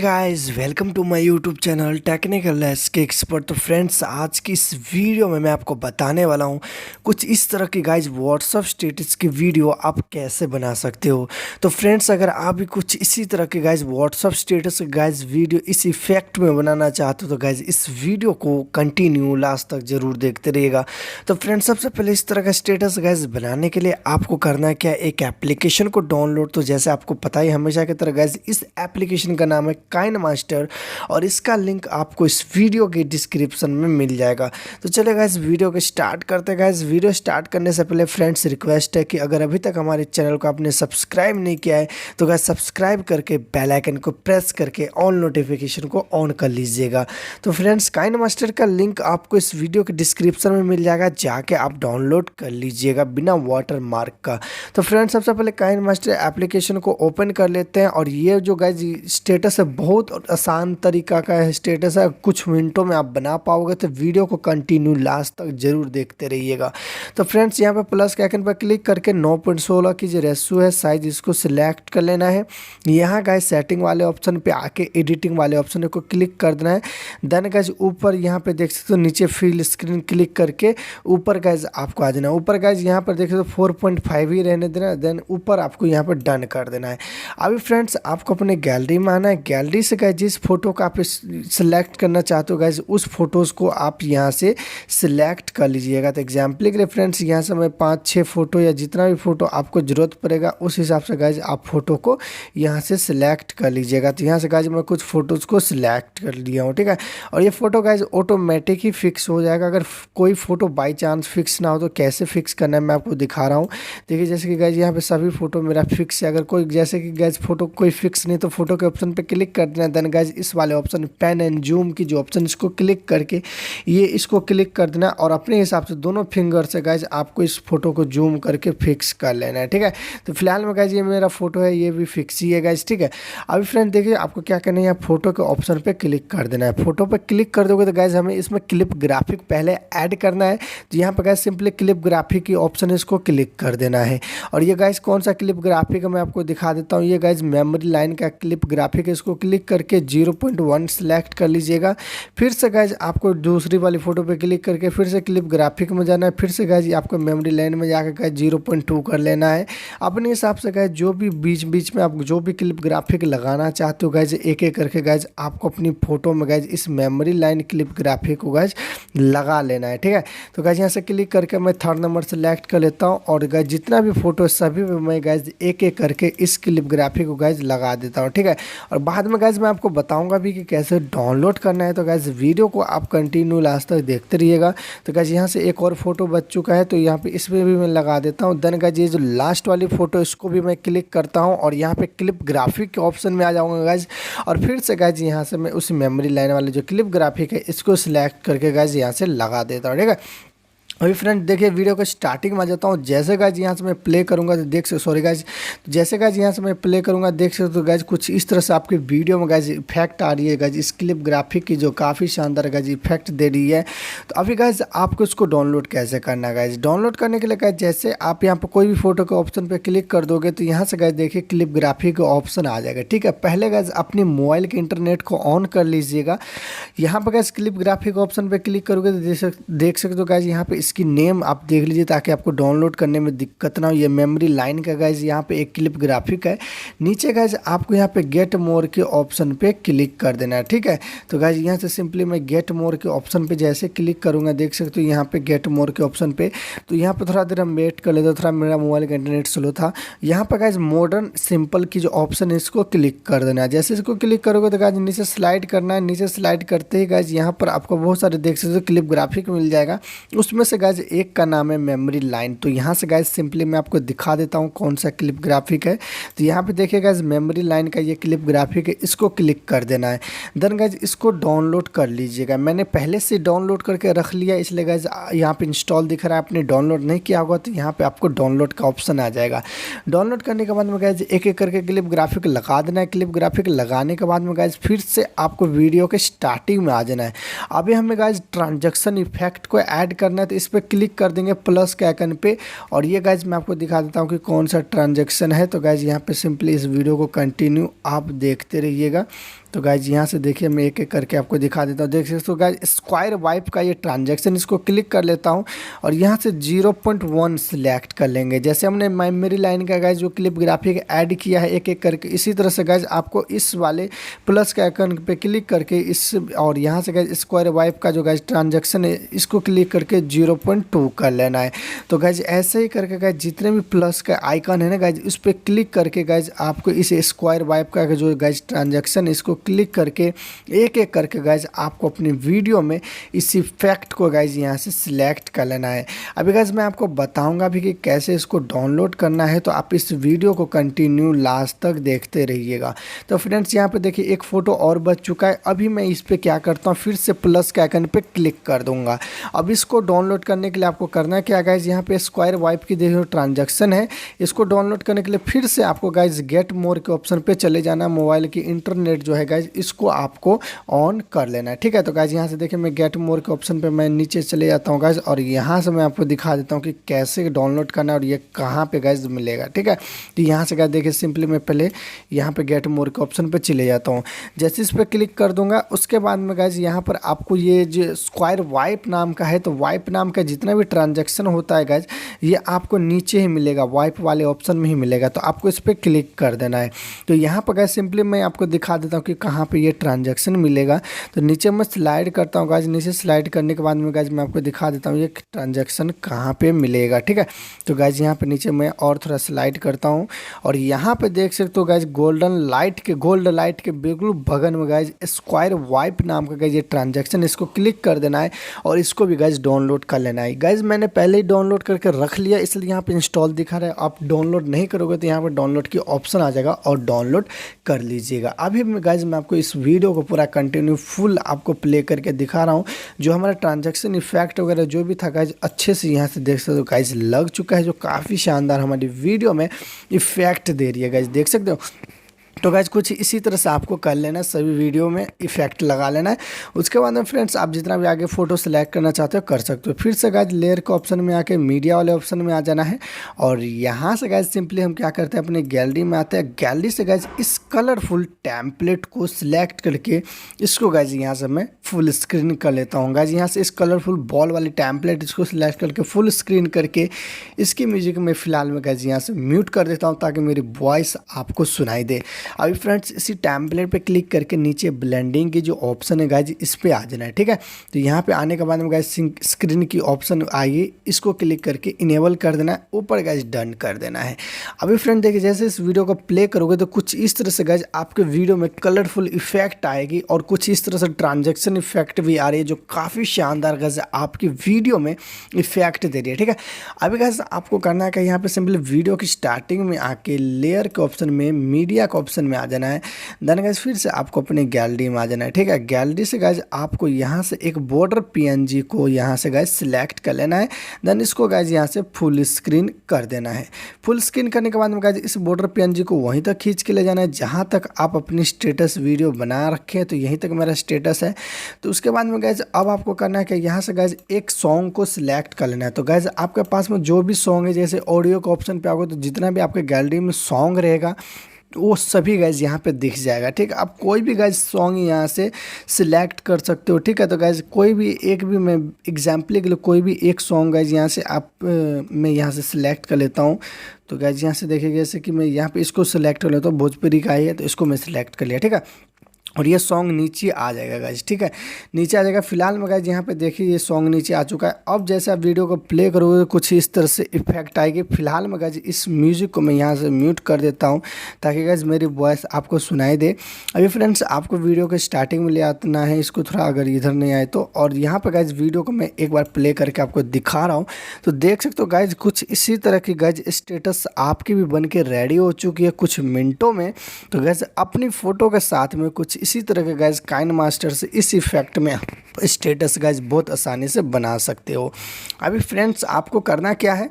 Guys, welcome to my YouTube channel technical के expert. तो friends, आज की इस वीडियो में मैं आपको बताने वाला हूं कुछ इस तरह की गाइस व्हाट्सअप स्टेटस की वीडियो आप कैसे बना सकते हो। तो फ्रेंड्स, अगर आप भी कुछ इसी तरह के guys what's up status guys video इस इफेक्ट में बनाना चाहते हो तो गाइस इस वीडियो को कंटिन्यू लास्ट तक जरूर देखते रहिएगा। तो फ्रेंड्स, सबसे पहले इस तरह का स्टेटस गाइस बनाने के लिए आपको करना है क्या, एक एप्लीकेशन को डाउनलोड। तो जैसे आपको पता ही हमेशा की तरह गाइस इस एप्लीकेशन का नाम है काइनमास्टर और इसका लिंक आपको इस वीडियो के डिस्क्रिप्शन में मिल जाएगा। तो चलिए गाइस वीडियो को स्टार्ट करते हैं। गाइस वीडियो स्टार्ट करने से पहले फ्रेंड्स रिक्वेस्ट है कि अगर अभी तक हमारे चैनल को आपने सब्सक्राइब नहीं किया है तो गाइस सब्सक्राइब करके बेल आइकन को प्रेस करके ऑल नोटिफिकेशन को ऑन कर लीजिएगा। तो फ्रेंड्स, काइनमास्टर का लिंक आपको इस वीडियो के डिस्क्रिप्शन में मिल जाएगा, जाके आप डाउनलोड कर लीजिएगा बिना वाटर मार्क का। तो फ्रेंड्स, सबसे पहले काइनमास्टर एप्लीकेशन को ओपन कर लेते हैं और ये जो गाइस स्टेटस है बहुत आसान तरीका का है स्टेटस है, कुछ मिनटों में आप बना पाओगे। तो वीडियो को कंटिन्यू लास्ट तक जरूर देखते रहिएगा। तो फ्रेंड्स, यहाँ पे प्लस के आइकन पर क्लिक करके 9.16 की जो रेशो है साइज इसको सिलेक्ट कर लेना है। यहाँ गाइस सेटिंग वाले ऑप्शन पे आके एडिटिंग वाले ऑप्शन को क्लिक कर देना है। देन गाइस ऊपर यहाँ पे देख सकते हो नीचे फिल स्क्रीन क्लिक करके ऊपर गाइस आपको आ जाना है। ऊपर गाइस यहाँ पर देख सकते हो 4.5 ही रहने देना है। देन ऊपर आपको यहाँ पर डन कर देना है। अभी फ्रेंड्स, आपको अपने गैलरी में आना है। गैलरी से गाइस जिस फोटो का आप सिलेक्ट करना चाहते हो गाइस उस फोटोज़ को आप यहाँ से सिलेक्ट कर लीजिएगा। तो एग्जाम्पल के लिए फ्रेंड्स, यहाँ से मैं 5-6 फोटो या जितना भी फोटो आपको ज़रूरत पड़ेगा उस हिसाब से गाइस आप फोटो को यहाँ से सिलेक्ट कर लीजिएगा। तो यहाँ से गाइस मैं कुछ फ़ोटोज़ को सिलेक्ट कर लिया हूँ, ठीक है। और ये फ़ोटो गाइस ऑटोमेटिक ही फिक्स हो जाएगा। अगर कोई फ़ोटो बाई चांस फिक्स ना हो तो कैसे फिक्स करना है मैं आपको दिखा रहा हूँ। देखिए, जैसे कि गाइस यहाँ पे सभी फ़ोटो मेरा फिक्स है। अगर कोई जैसे कि गाइस फ़ोटो कोई फिक्स नहीं तो फोटो के ऑप्शन पे क्लिक कर देना। देन गाइस इस वाले ऑप्शन पेन एंड जूम की जो ऑप्शन इसको क्लिक करके ये इसको क्लिक कर देना और अपने हिसाब से दोनों फिंगर से गाइस आपको इस फोटो को जूम करके फिक्स कर लेना है, ठीक है। तो फिलहाल में गाइस ये मेरा फोटो है, ये भी फिक्स ही है गाइस, ठीक है। अभी फ्रेंड देखिए, आपको क्या करना है, यहाँ फोटो के ऑप्शन पे क्लिक कर देना है। फोटो पे क्लिक कर दोगे तो गाइस हमें इसमें क्लिप ग्राफिक पहले ऐड करना है। तो यहाँ पे गाइस सिंपली क्लिप ग्राफिक की ऑप्शन है इसको क्लिक कर देना है। और ये गाइस कौन सा क्लिप ग्राफिक है मैं आपको दिखा देता हूँ। ये गाइस मेमोरी लाइन का क्लिप ग्राफिक है, इसको क्लिक करके 0.1 सेलेक्ट कर लीजिएगा। फिर से गाइस आपको दूसरी वाली फोटो पे क्लिक करके फिर से क्लिप ग्राफिक में जाना है। फिर से गाइस आपको मेमोरी लाइन में जाकर गाइस 0.2 कर लेना है। अपने हिसाब से गाइस जो भी बीच बीच में आप जो भी क्लिप ग्राफिक लगाना चाहते हो गाइस एक एक करके गाइस आपको अपनी फोटो में गाइस इस मेमोरी लाइन क्लिप ग्राफिक को गाइस लगा लेना है, ठीक है। तो गाइस यहाँ से क्लिक करके मैं 3rd नंबर सेलेक्ट कर लेता हूँ और गाइस जितना भी फोटो सभी में मैं गाइस एक एक करके इस क्लिप ग्राफिक को गाइस लगा देता हूँ, ठीक है। और बाद में गाइस मैं आपको बताऊंगा भी कि कैसे डाउनलोड करना है। तो गाइस वीडियो को आप कंटिन्यू लास्ट तक देखते रहिएगा। तो गाइस यहाँ से एक और फोटो बच चुका है तो यहाँ पे इसमें भी मैं लगा देता हूँ। देन गाइस ये जो लास्ट वाली फोटो इसको भी मैं क्लिक करता हूँ और यहाँ पे क्लिप ग्राफिक के ऑप्शन में आ जाऊँगा गाइस। और फिर से गाइस यहाँ से मैं उस मेमोरी लाइन वाले जो क्लिप ग्राफिक है इसको सिलेक्ट करके गाइस यहाँ से लगा देता हूँ, ठीक है। अभी फ्रेंड देखिए, वीडियो को स्टार्टिंग में आ जाता हूँ। जैसे गाइस यहाँ से मैं प्ले करूँगा तो देख सकते, सॉरी गाइस, जैसे गाइस यहाँ से मैं प्ले करूँगा देख सकते तो गाइस कुछ इस तरह से आपके वीडियो में गाइस इफेक्ट आ रही है गाइस इस क्लिप ग्राफिक की जो काफ़ी शानदार गाइस इफेक्ट दे रही है। तो अभी गाइस आपको इसको डाउनलोड कैसे करना है गाइस। डाउनलोड करने के लिए गाइस जैसे आप यहाँ पर कोई भी फोटो के ऑप्शन पर क्लिक कर दोगे तो यहाँ से गाइस देखिए क्लिप ग्राफिक का ऑप्शन आ जाएगा, ठीक है। पहले गाइस अपने मोबाइल के इंटरनेट को ऑन कर लीजिएगा। यहाँ पर गाइस क्लिप ग्राफिक ऑप्शन पर क्लिक करोगे तो देख सकते हो गाइस यहाँ पे इसकी नेम आप देख लीजिए ताकि आपको डाउनलोड करने में दिक्कत ना हो। ये मेमोरी लाइन का गाइस यहाँ पे एक क्लिप ग्राफिक है। नीचे गाइस आपको यहाँ पे गेट मोर के ऑप्शन पे क्लिक कर देना है, ठीक है। तो गाइस यहाँ से सिंपली मैं गेट मोर के ऑप्शन पे जैसे क्लिक करूँगा देख सकते हो यहाँ पे गेट मोर के ऑप्शन पे। तो यहाँ पे थोड़ा देर हम वेट कर लेते, थोड़ा मेरा मोबाइल का इंटरनेट स्लो था। यहाँ पर गाइस मॉडर्न सिंपल की जो ऑप्शन है इसको क्लिक कर देना है। जैसे इसको क्लिक करोगे तो गाइस नीचे स्लाइड करना है। नीचे स्लाइड करते ही गाइस यहाँ पर आपको बहुत सारे देख सकते हो क्लिप ग्राफिक मिल जाएगा। उसमें से गाइस एक का नाम है मेमोरी लाइन। तो यहाँ से गाइस सिंपली मैं आपको दिखा देता हूँ कौन सा क्लिप ग्राफिक है। तो यहाँ पे देखिए गाइस मेमोरी लाइन का ये क्लिप ग्राफिक है, इसको क्लिक कर देना है। देन गाइस इसको डाउनलोड कर लीजिएगा। मैंने पहले से डाउनलोड करके रख लिया इसलिए गाइस यहाँ पे इंस्टॉल दिख रहा है। आपने डाउनलोड नहीं किया होगा तो यहाँ पे आपको डाउनलोड का ऑप्शन आ जाएगा। डाउनलोड करने के बाद में गाइस एक एक करके क्लिप ग्राफिक लगा देना है। क्लिप ग्राफिक लगाने के बाद में गाइस फिर से आपको वीडियो के स्टार्टिंग में आ जाना है। अभी हमें गाइस ट्रांजैक्शन इफेक्ट को ऐड करना है तो इस पर क्लिक कर देंगे प्लस के आइकन पे। और ये गाइस मैं आपको दिखा देता हूँ कि कौन सा ट्रांजैक्शन है। तो गाइस यहाँ पे सिंपली इस वीडियो को कंटिन्यू आप देखते रहिएगा। तो गाइज यहाँ से देखिए मैं एक एक करके आपको दिखा देता हूँ। देख सकते हो गाइज स्क्वायर वाइप का ये ट्रांजैक्शन, इसको क्लिक कर लेता हूँ और यहाँ से 0.1 सिलेक्ट कर लेंगे। जैसे हमने मेमोरी लाइन का गाइज जो क्लिप ग्राफिक ऐड किया है एक एक करके, इसी तरह से गाइज आपको इस वाले प्लस के आइकन पे क्लिक करके इस और यहाँ से गाइज स्क्वायर वाइप का जो गाइज ट्रांजैक्शन है इसको क्लिक करके 0.2 कर लेना है। तो गाइज ऐसे ही करके गाइज जितने भी प्लस का आइकन है ना गाइज उस पर क्लिक करके गाइज आपको इस स्क्वायर वाइप का जो गाइज ट्रांजैक्शन इसको क्लिक करके एक एक करके गाइज आपको अपनी वीडियो में इस इफेक्ट को गाइज यहाँ से सिलेक्ट कर लेना है। अभी गाइज मैं आपको बताऊंगा भी कि कैसे इसको डाउनलोड करना है, तो आप इस वीडियो को कंटिन्यू लास्ट तक देखते रहिएगा। तो फ्रेंड्स यहाँ पे देखिए एक फ़ोटो और बच चुका है। अभी मैं इस पर क्या करता हूँ, फिर से प्लस के आइकन पे क्लिक कर दूंगा। अब इसको डाउनलोड करने के लिए आपको करना है क्या गाइज, यहाँ पे स्क्वायर वाइप की देखिए ट्रांजैक्शन है, इसको डाउनलोड करने के लिए फिर से आपको गाइज गेट मोर के ऑप्शन पे चले जाना। मोबाइल की इंटरनेट जो है गाइज इसको आपको ऑन कर लेना है, ठीक है। तो गाइज यहाँ से देखिए मैं गेट मोर के ऑप्शन पे मैं नीचे चले जाता हूँ गाइज, और यहाँ से मैं आपको दिखा देता हूँ कि कैसे डाउनलोड करना है और ये कहाँ पे गाइज मिलेगा, ठीक है। तो यहाँ से गाइज देखिए सिंपली मैं पहले यहाँ पे गेट मोर के ऑप्शन पे चले जाता हूँ। जैसे इस पर क्लिक कर दूंगा उसके बाद में गाइज यहाँ पर आपको ये जो स्क्वायर वाइप नाम का है, तो वाइप नाम का जितना भी ट्रांजैक्शन होता है गाइज ये आपको नीचे ही मिलेगा, वाइप वाले ऑप्शन में ही मिलेगा। तो आपको इस पर क्लिक कर देना है। तो यहाँ पर गाइज सिंपली मैं आपको दिखा देता हूँ कि कहाँ पे ये ट्रांजैक्शन मिलेगा। तो नीचे मैं स्लाइड करता हूँ गाइज, नीचे स्लाइड करने के बाद में गाइज मैं आपको दिखा देता हूँ ये ट्रांजैक्शन कहाँ पे मिलेगा, ठीक है। तो गाइज यहाँ पे नीचे मैं और थोड़ा स्लाइड करता हूँ और यहाँ पे देख सकते हो गाइज गोल्ड लाइट के बिल्कुल बगल में गाइज स्क्वायर वाइप नाम का गाइज ये ट्रांजैक्शन, इसको क्लिक कर देना है और इसको भी गाइज डाउनलोड कर लेना है। गाइज मैंने पहले ही डाउनलोड करके रख लिया इसलिए यहाँ पे इंस्टॉल दिखा रहा है। आप डाउनलोड नहीं करोगे तो यहाँ पर डाउनलोड की ऑप्शन आ जाएगा और डाउनलोड कर लीजिएगा। अभी गाइज मैं आपको इस वीडियो को पूरा कंटिन्यू फुल आपको प्ले करके दिखा रहा हूँ। जो हमारा ट्रांजैक्शन इफेक्ट वगैरह जो भी था गाइज अच्छे से यहाँ से देख सकते हो गाइज लग चुका है, जो काफ़ी शानदार हमारी वीडियो में इफेक्ट दे रही है गाइज, देख सकते हो। तो गाइज कुछ इसी तरह से आपको कर लेना है, सभी वीडियो में इफेक्ट लगा लेना है। उसके बाद में फ्रेंड्स आप जितना भी आगे फोटो सेलेक्ट करना चाहते हो कर सकते हो। फिर से गाइज लेयर के ऑप्शन में आके मीडिया वाले ऑप्शन में आ जाना है और यहाँ से गाइज सिंपली हम क्या करते हैं अपने गैलरी में आते हैं। गैलरी से गाइज इस कलरफुल टेम्पलेट को सिलेक्ट करके इसको गाइज यहाँ से मैं फुल स्क्रीन कर लेता हूँ। गाइज यहाँ से इस कलरफुल बॉल वाली टेम्पलेट इसको सिलेक्ट करके फुल स्क्रीन करके इसकी म्यूजिक में फ़िलहाल मैं गाइज यहाँ से म्यूट कर देता हूँ ताकि मेरी वॉइस आपको सुनाई दे। अभी फ्रेंड्स इसी टेम्पलेट पे क्लिक करके नीचे ब्लेंडिंग की जो ऑप्शन है गाइज इस पे आ जाना है, ठीक है। तो यहाँ पे आने के बाद में गाइज स्क्रीन की ऑप्शन आएगी, इसको क्लिक करके इनेबल कर देना है, ऊपर गाइज डन कर देना है। अभी फ्रेंड देखिए जैसे इस वीडियो को प्ले करोगे तो कुछ इस तरह से गाइज आपके वीडियो में कलरफुल इफेक्ट आएगी और कुछ इस तरह से ट्रांजेक्शन इफेक्ट भी आ रही है जो काफ़ी शानदार गाइज आपकी वीडियो में इफेक्ट दे रही है, ठीक है। अभी गाइज आपको करना है कि यहाँ पे सिंपली वीडियो की स्टार्टिंग में आके लेयर के ऑप्शन में मीडिया के ऑप्शन में आ जाना है। देन गाइज फिर से आपको अपने गैलरी में आ जाना है, ठीक है। गैलरी से गाइज आपको यहाँ से एक बॉर्डर पीएनजी को यहाँ से गाइज सिलेक्ट कर लेना है। देन इसको गाइज यहाँ से फुल स्क्रीन कर देना है। फुल स्क्रीन करने के बाद में गाइज इस बॉर्डर पीएनजी को वहीं तक खींच के ले जाना है जहाँ तक आप अपनी स्टेटस वीडियो बना रखे हैं। तो यहीं तक मेरा स्टेटस है। तो उसके बाद में गाइज अब आपको करना है कि यहाँ से गाइज एक सॉन्ग को सिलेक्ट कर लेना है। तो गाइज आपके पास में जो भी सॉन्ग है, जैसे ऑडियो के ऑप्शन पे आओगे तो जितना भी आपके गैलरी में सॉन्ग रहेगा वो सभी गाइज यहाँ पे दिख जाएगा, ठीक है। आप कोई भी गाइज सॉन्ग यहाँ से सिलेक्ट कर सकते हो, ठीक है। तो गाइज कोई भी एक भी मैं एग्जाम्पल के लिए कोई भी एक सॉन्ग गाइज यहाँ से मैं यहाँ से सिलेक्ट कर लेता हूँ। तो गाइज यहाँ से देखिए जैसे कि मैं यहाँ पे इसको सिलेक्ट कर लेता हूँ, भोजपुरी का ही है तो इसको मैं सिलेक्ट कर लिया, ठीक है। और ये सॉन्ग नीचे आ जाएगा गाइज, ठीक है, नीचे आ जाएगा। फिलहाल में गाइज यहाँ पे देखिए ये सॉन्ग नीचे आ चुका है। अब जैसे आप वीडियो को प्ले करोगे कुछ इस तरह से इफेक्ट आएगी। फिलहाल में गाइज इस म्यूज़िक को मैं यहाँ से म्यूट कर देता हूँ ताकि गाइज मेरी वॉइस आपको सुनाई दे। अभी फ्रेंड्स आपको वीडियो के स्टार्टिंग में ले आना है इसको थोड़ा, अगर इधर नहीं आए तो। और यहाँ पर गाइज वीडियो को मैं एक बार प्ले करके आपको दिखा रहा हूँ। तो देख सकते हो गाइज कुछ इसी तरह की गाइज स्टेटस आपकी भी बन के रेडी हो चुकी है कुछ मिनटों में। तो गाइज अपनी फ़ोटो के साथ में कुछ इसी तरह के गाइज काइनमास्टर से इस इफेक्ट में स्टेटस गाइज बहुत आसानी से बना सकते हो। अभी फ्रेंड्स आपको करना क्या है,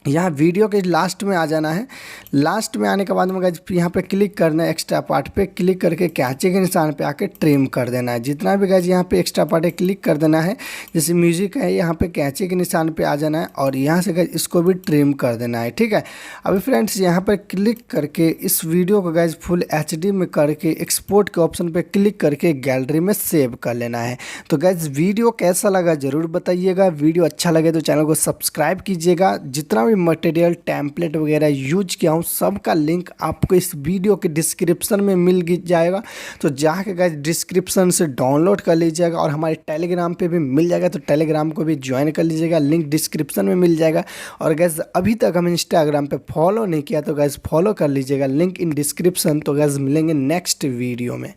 यहाँ वीडियो के लास्ट में आ जाना है। लास्ट में आने के बाद में गाइज यहाँ पे क्लिक करना है, एक्स्ट्रा पार्ट पे क्लिक करके कैचे के निशान पे आके ट्रिम कर देना है। जितना भी गाइज यहाँ पे एक्स्ट्रा पार्ट है क्लिक कर देना है। जैसे म्यूजिक है यहाँ पे कैचे के निशान पे आ जाना है और यहाँ से गाइज इसको भी ट्रिम कर देना है, ठीक है। अभी फ्रेंड्स यहाँ पर क्लिक करके इस वीडियो को गाइज फुल HD में करके एक्सपोर्ट के ऑप्शन पर क्लिक करके गैलरी में सेव कर लेना है। तो गाइज वीडियो कैसा लगा ज़रूर बताइएगा। वीडियो अच्छा लगे तो चैनल को सब्सक्राइब कीजिएगा। जितना भी मटेरियल टेम्पलेट वगैरह यूज किया हूँ सब का लिंक आपको इस वीडियो के डिस्क्रिप्शन में मिल जाएगा। तो जाके गाइस डिस्क्रिप्शन से डाउनलोड कर लीजिएगा और हमारे टेलीग्राम पे भी मिल जाएगा, तो टेलीग्राम को भी ज्वाइन कर लीजिएगा, लिंक डिस्क्रिप्शन में मिल जाएगा। और गाइस अभी तक हम इंस्टाग्राम पे फॉलो नहीं किया तो गाइस फॉलो कर लीजिएगा, लिंक इन डिस्क्रिप्शन। तो गाइस मिलेंगे नेक्स्ट वीडियो में।